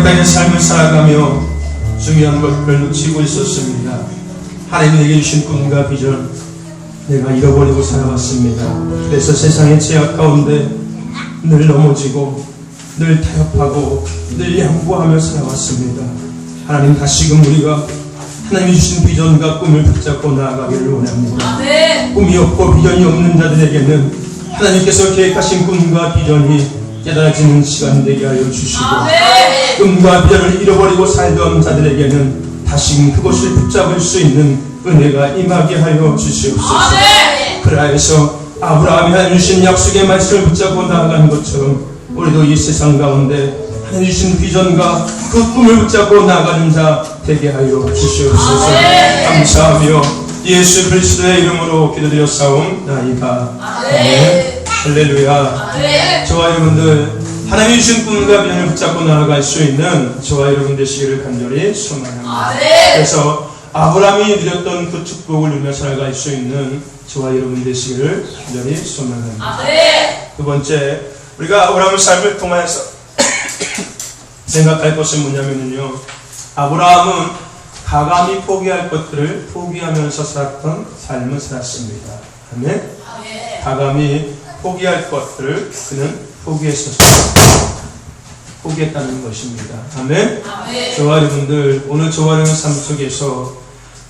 땅의 삶을 살아가며 중요한 것들을 놓치고 있었습니다. 하나님 내게 주신 꿈과 비전 내가 잃어버리고 살아왔습니다. 그래서 세상의 제약 가운데 늘 넘어지고 늘 타협하고 늘 양보하며 살아왔습니다. 하나님 다시금 우리가 하나님이 주신 비전과 꿈을 붙잡고 나아가기를 원합니다. 꿈이 없고 비전이 없는 자들에게는 하나님께서 계획하신 꿈과 비전이 깨달아지는 시간 되게 하여 주시고 꿈과 비전을 잃어버리고 살던 자들에게는 다시금 그것을 붙잡을 수 있는 은혜가 임하게 하여 주시옵소서. 그러하여서 아브라함이 하나님 주신 약속의 말씀을 붙잡고 나아가는 것처럼 우리도 이 세상 가운데 하나님 주신 비전과 그 꿈을 붙잡고 나아가는 자 되게 하여 주시옵소서. 감사하며 예수 그리스도의 이름으로 기도드렸사옵나이다. 아멘. 할렐루야. 저와 여러분들 하나님이 주신 꿈과 비전을 붙잡고 나아갈 수 있는 저와 여러분 되시기를 간절히 소망합니다. 그래서 아브라함이 누렸던 그 축복을 누리며 살아갈 수 있는 저와 여러분 되시기를 간절히 소망합니다. 두 번째, 우리가 아브라함의 삶을 통해서 생각할 것은 뭐냐면요, 아브라함은 가감히 포기할 것들을 포기하면서 살았던 삶을 살았습니다. 아멘. 가감히 포기할 것들을 그는 포기했다는 것입니다. 아멘. 저와 여러분들, 오늘 저와 여러분 삶 속에서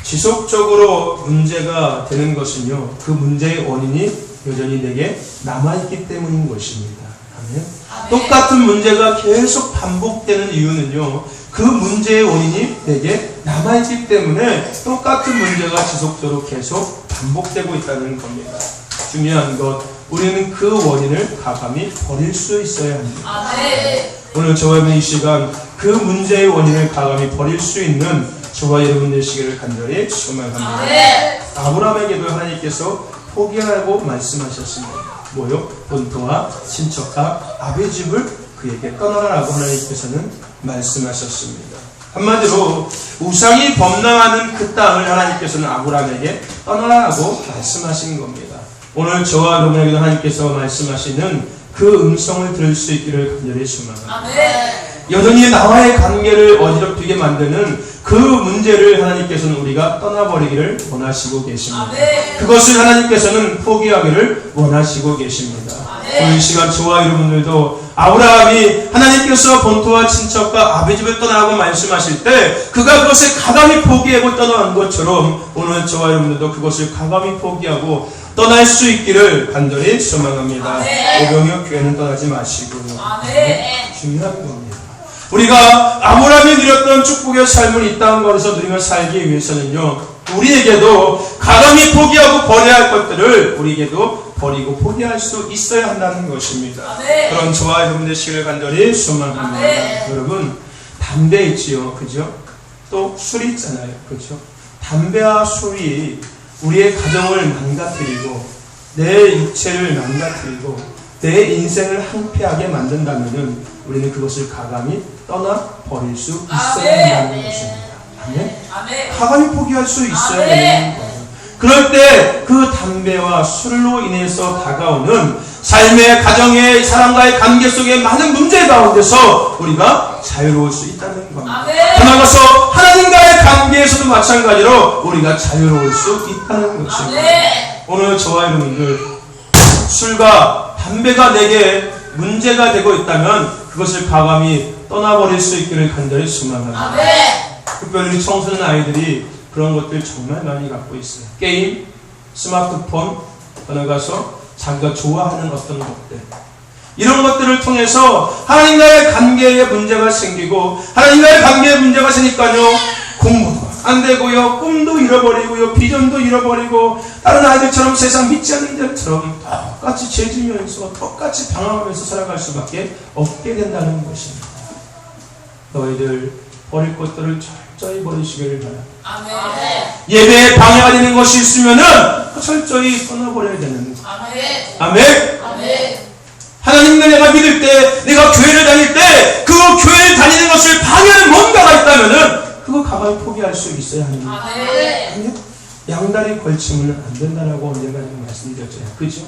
지속적으로 문제가 되는 것은요, 그 문제의 원인이 여전히 내게 남아있기 때문인 것입니다. 아멘. 똑같은 문제가 계속 반복되는 이유는요, 그 문제의 원인이 내게 남아있기 때문에 똑같은 문제가 지속적으로 계속 반복되고 있다는 겁니다. 중요한 것, 우리는 그 원인을 가감히 버릴 수 있어야 합니다. 오늘 저와 여러분 이 시간 그 문제의 원인을 가감히 버릴 수 있는 저와 여러분 되시기를 간절히 소망합니다. 아브라함에게도 하나님께서 포기하라고 말씀하셨습니다. 뭐요? 본토와 친척과 아비 집을 그에게 떠나라고 하나님께서는 말씀하셨습니다. 한마디로 우상이 범람하는 그 땅을 하나님께서는 아브라함에게 떠나라고 말씀하신 겁니다. 오늘 저와 여러분에게도 하나님께서 말씀하시는 그 음성을 들을 수 있기를 간절히 소망합니다. 여전히 나와의 관계를 어지럽히게 만드는 그 문제를 하나님께서는 우리가 떠나버리기를 원하시고 계십니다. 그것을 하나님께서는 포기하기를 원하시고 계십니다. 오늘 이 시간 저와 여러분들도 아브라함이 하나님께서 본토와 친척과 아비 집을 떠나라고 말씀하실 때 그가 그것을 가감히 포기하고 떠나는 것처럼 오늘 저와 여러분들도 그것을 가감히 포기하고 떠날 수 있기를 간절히 소망합니다. 오병이어 교회는 떠나지 마시고요. 중요한 겁니다. 우리가 아브라함이 누렸던 축복의 삶을 이 땅에서 누리며 살기 위해서는요, 우리에게도 가감히 포기하고 버려야 할 것들을 우리에게도 버리고 포기할 수 있어야 한다는 것입니다. 그런 저와 여러분 되시기를 간절히 소망합니다. 여러분, 담배 있지요, 그죠? 또 술이 있잖아요, 그죠? 담배와 술이 우리의 가정을 망가뜨리고 내 육체를 망가뜨리고 내 인생을 황폐하게 만든다면 우리는 그것을 가감히 떠나버릴 수 있어야 한다는 것입니다. 아멘? 가감히 포기할 수 있어야 되는 거예요. 그럴 때 그 담배와 술로 인해서 다가오는 삶의 가정의 사람과의 관계 속에 많은 문제 가운데서 우리가 자유로울 수 있다는 겁니다. 그나마서 하나님과의 관계에서도 마찬가지로 우리가 자유로울 수 있다는 것입니다. 오늘 저와 여러분들 술과 담배가 내게 문제가 되고 있다면 그것을 가감히 떠나버릴 수 있기를 간절히 소망합니다. 특별히 청소년 아이들이 그런 것들 정말 많이 갖고 있어요. 게임, 스마트폰, 나가서 자기가 좋아하는 어떤 것들, 이런 것들을 통해서 하나님과의 관계에 문제가 생기고 하나님과의 관계에 문제가 생기니까요, 공부도 안 되고요, 꿈도 잃어버리고요, 비전도 잃어버리고 다른 아이들처럼 세상 믿지 않는 자들처럼 똑같이 죄지면서 똑같이 방황하면서 살아갈 수밖에 없게 된다는 것입니다. 너희들 버릴 것들을 철저히 버리시기를 바랍니다. 예배에 방해가 되는 것이 있으면은 철저히 떠나버려야 되는 거예요. 아멘. 하나님을 내가 믿을 때, 내가 교회를 다닐 때, 그 교회를 다니는 것을 방해하는 뭔가가 있다면은 그거 가만히 포기할 수 있어야 합니다. 아멘. 양다리 걸치면 안 된다라고 언젠가 말씀드렸잖아요. 그죠?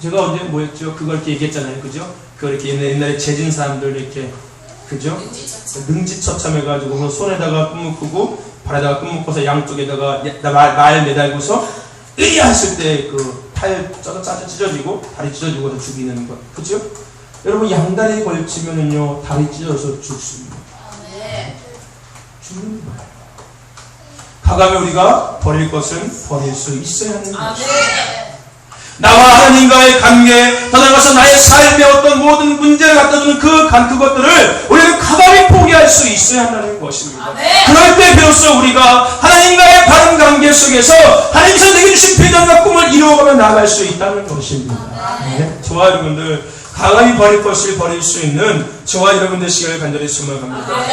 제가 언제 뭐였죠? 그걸 이렇게 얘기했잖아요. 그죠? 그걸 이렇게 옛날에 재진 사람들 이렇게 그죠? 능지처참해가지고 손에다가 끈 묶고 발에다가 끈 묶어서 양쪽에다가 말 매달고서 으야 했을 때 그 팔 짜져 찢어지고 다리 찢어지고 죽이는 것, 그죠? 여러분 양다리에 걸치면은요 다리 찢어져서 죽습니다. 죽는 거예요. 가감에 우리가 버릴 것은 버릴 수 있어야 하는 것입니다. 나와 하나님과의 관계, 더 나아가서 나의 삶의 어떤 모든 문제를 갖다 주는 그것들을 우리는 가감히 포기할 수 있어야 한다는 것입니다. 그럴 때 비로소 우리가 하나님과의 바른 관계 속에서 하나님께서 내게 주신 비전과 꿈을 이루어가며 나아갈 수 있다는 것입니다. 네? 저와 여러분들 가감히 버릴 것을 버릴 수 있는 저와 여러분 되시기를 간절히 소망합니다.